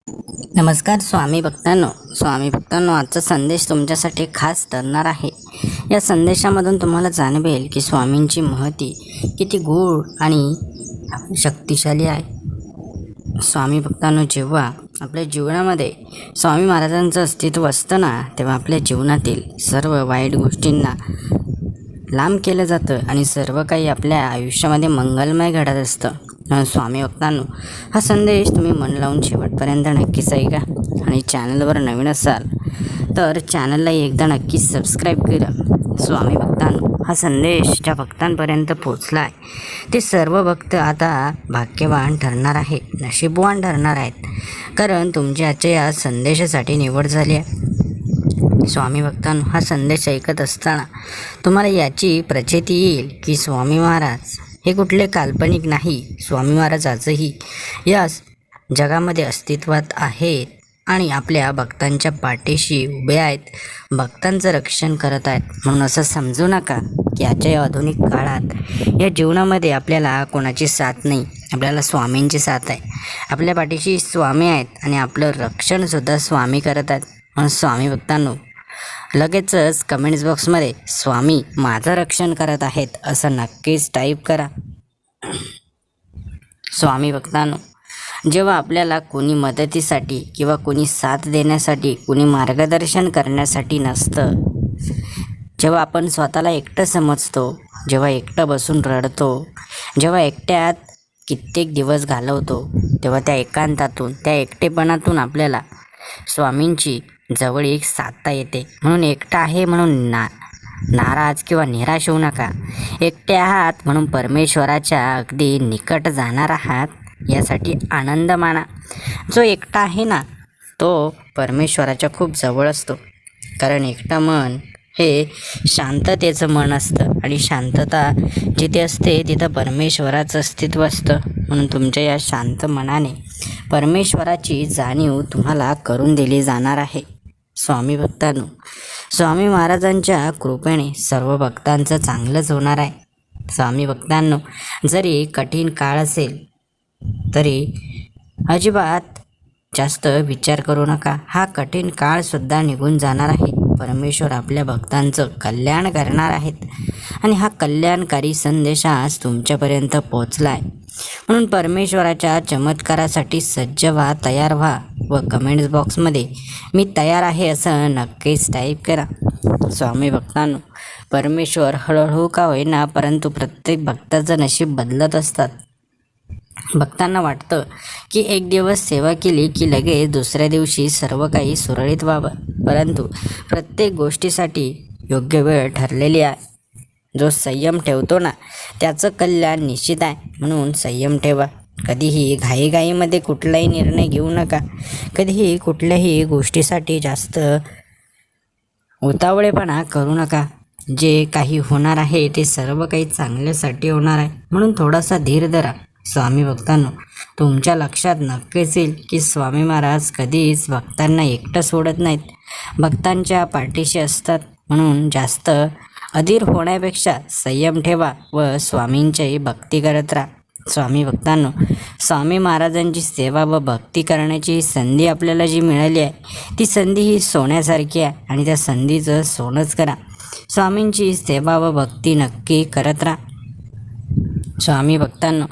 नमस्कार स्वामी भक्तांनो, आजचा संदेश तुमच्यासाठी खास ठरणार आहे. या संदेशामधून तुम्हाला जाणवेल की स्वामींची महती किती गूढ आणि शक्तिशाली आहे. स्वामी भक्तांनो, जेव्हा आपल्या जीवनामध्ये स्वामी महाराजांचं अस्तित्व असतं ना, तेव्हा आपल्या जीवनातील सर्व वाईट गोष्टींना लांब केलं जातं आणि सर्व काही आपल्या आयुष्यामध्ये मंगलमय घडत असतं. स्वामी भक्तांनो, हा संदेश तुम्ही मन लावून शेवटपर्यंत नक्कीच ऐका आणि चॅनलवर नवीन असाल तर चॅनलला एकदा नक्कीच सबस्क्राईब करा. स्वामी भक्तांनो, हा संदेश ज्या भक्तांपर्यंत पोचला आहे ते सर्व भक्त आता भाग्यवान ठरणार आहे, नशीबवान ठरणार आहेत, कारण तुमची आजच्या या संदेशासाठी निवड झाली आहे. स्वामी भक्तांनो, हा संदेश ऐकत असताना तुम्हाला याची प्रचिती येईल की स्वामी महाराज हे कुठले काल्पनिक नाही. स्वामी महाराज आजही या जगामध्ये अस्तित्वात आहेत आणि आपल्या भक्तांच्या पाठीशी उभे आहेत, भक्तांचं रक्षण करत आहेत. म्हणून असं समजू नका की आजच्या या आधुनिक काळात या जीवनामध्ये आपल्याला कोणाची साथ नाही, आपल्याला स्वामींची साथ आहे. आपल्या पाठीशी स्वामी आहेत आणि आपलं रक्षणसुद्धा स्वामी करत आहेत. म्हणून स्वामी भक्तांनो, लगेचच कमेंट्स बॉक्समध्ये स्वामी माझं रक्षण करत आहेत असं नक्कीच टाईप करा. स्वामी भक्तांनो, जेव्हा आपल्याला कोणी मदतीसाठी किंवा कोणी साथ देण्यासाठी, कोणी मार्गदर्शन करण्यासाठी नसतं, जेव्हा आपण स्वतःला एकटं समजतो, जेव्हा एकटं बसून रडतो, जेव्हा एकट्यात कित्येक दिवस घालवतो, तेव्हा त्या एकांतातून, त्या एकटेपणातून आपल्याला स्वामींची जवळीक साधता येते. म्हणून एकटा आहे म्हणून नाराज किंवा निराश होऊ नका. एकटे आहात म्हणून परमेश्वराच्या अगदी निकट जाणार आहात यासाठी आनंद माना. जो एकटा आहे ना, तो परमेश्वराच्या खूप जवळ असतो, कारण एकटा मन हे शांततेचं मन असतं आणि शांतता जिथे असते तिथं परमेश्वराचं अस्तित्व असतं. म्हणून तुमच्या या शांत मनाने परमेश्वराची जाणीव तुम्हाला करून दिली जाणार आहे. स्वामी भक्तांनो, स्वामी महाराजांच्या कृपेने सर्व भक्तांचं चांगलंच होणार आहे. स्वामी भक्तांनो, जरी कठीण काळ असेल तरी अजिबात जास्त विचार करू नका. हा कठीण काळसुद्धा निघून जाणार आहे. परमेश्वर आपल्या भक्तांचं कल्याण करणार आहेत आणि हा कल्याणकारी संदेश आज तुमच्यापर्यंत पोचला आहे. म्हणून परमेश्वराच्या चमत्कारासाठी सज्ज व्हा, तयार व्हा व कमेंट्स बॉक्समध्ये मी तयार आहे असं नक्कीच टाईप करा. स्वामी भक्तांनो, परमेश्वर हळूहळू का होईना परंतु प्रत्येक भक्ताचं नशीब बदलत असतात. भक्तांना वाटतं की एक दिवस सेवा केली की लगेच दुसऱ्या दिवशी सर्व काही सुरळीत व्हावं, परंतु प्रत्येक गोष्टीसाठी योग्य वेळ ठरलेली आहे. जो संयम ठेवतो ना, त्याचं कल्याण निश्चित आहे. म्हणून संयम ठेवा. कधीही घाईघाईमध्ये कुठलाही निर्णय घेऊ नका. कधीही कुठल्याही गोष्टीसाठी जास्त उतावळेपणा करू नका. जे काही होणार आहे ते सर्व काही चांगल्यासाठी होणार आहे, म्हणून थोडासा धीर धरा. स्वामी भक्तांनो, तुमच्या लक्षात नक्कीच येईल की स्वामी महाराज कधीच भक्तांना एकटं सोडत नाहीत, भक्तांच्या पाठीशी असतात. म्हणून जास्त अधीर होण्यापेक्षा संयम ठेवा व स्वामींची भक्ती करत राहा. स्वामी भक्तांनो, स्वामी महाराजांची सेवा व भक्ती करण्याची संधी आपल्याला जी मिळाली आहे ती संधी ही सोन्यासारखी आहे आणि त्या संधीचं सोनंच करा. स्वामींची सेवा व भक्ती नक्की करत राहा. स्वामी भक्तांनो,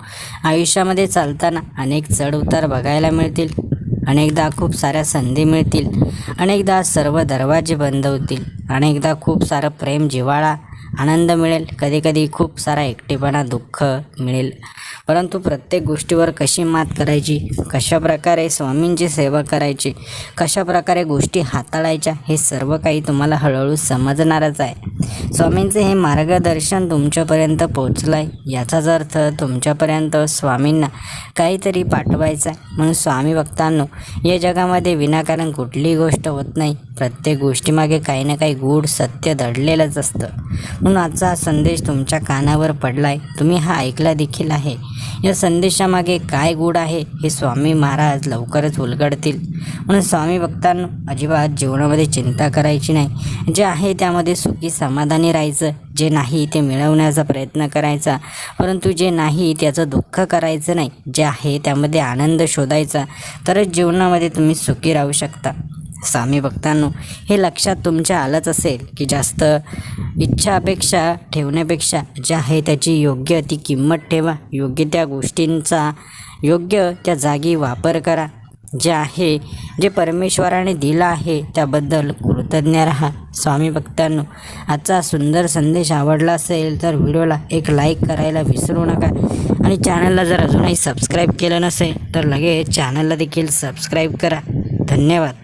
आयुष्यामध्ये चालताना अनेक चढ उतार बघायला मिळतील, अनेकदा खूप साऱ्या संधी मिळतील, अनेकदा सर्व दरवाजे बंद होतील, अनेकदा खूप सारं प्रेम, जिव्हाळा, आनंद मिळेल, कधीकधी खूप सारा एकटेपणा, दुःख मिळेल. परंतु प्रत्येक गोष्टीवर कशी मात करायची, कशाप्रकारे स्वामींची सेवा करायची, कशाप्रकारे गोष्टी हाताळायच्या, हे सर्व काही तुम्हाला हळूहळू समजणारच आहे. स्वामींचे हे मार्गदर्शन तुमच्यापर्यंत पोचलं आहे, याचाच अर्थ तुमच्यापर्यंत स्वामींना काहीतरी पाठवायचं आहे. म्हणून स्वामी भक्तांनो, या जगामध्ये विनाकारण कुठलीही गोष्ट होत नाही. प्रत्येक गोष्टीमागे काही ना काही गूढ सत्य दडलेलंच असतं. म्हणून आजचा हा संदेश तुमच्या कानावर पडला आहे, तुम्ही हा ऐकला देखील आहे. या संदेशामागे काय गूढ आहे हे स्वामी महाराज लवकरच उलगडतील. म्हणून स्वामी भक्तांनो, अजिबात जीवनामध्ये चिंता करायची नाही. जे आहे त्यामध्ये सुखी समाधानी राहायचं. जे नाही ते मिळवण्याचा प्रयत्न करायचा, परंतु जे नाही त्याचं दुःख करायचं नाही. जे आहे त्यामध्ये आनंद शोधायचा, तरच जीवनामध्ये तुम्ही सुखी राहू शकता. स्वामी भक्तांनो, हे लक्षात तुमच्या आलंच असेल की जास्त इच्छा अपेक्षा ठेवण्यापेक्षा जे आहे त्याची योग्य ती किंमत ठेवा. योग्य त्या गोष्टींचा योग्य त्या जागी वापर करा. जे आहे जे परमेश्वराने दिलं आहे त्याबद्दल कृतज्ञ राहा. स्वामी भक्तांनो, आजचा सुंदर संदेश आवडला असेल तर व्हिडिओला एक लाईक करायला विसरू नका. आणि चॅनलला जर अजूनही सबस्क्राईब केलं नसेल तर लगेच चॅनलला देखील सबस्क्राईब करा. धन्यवाद.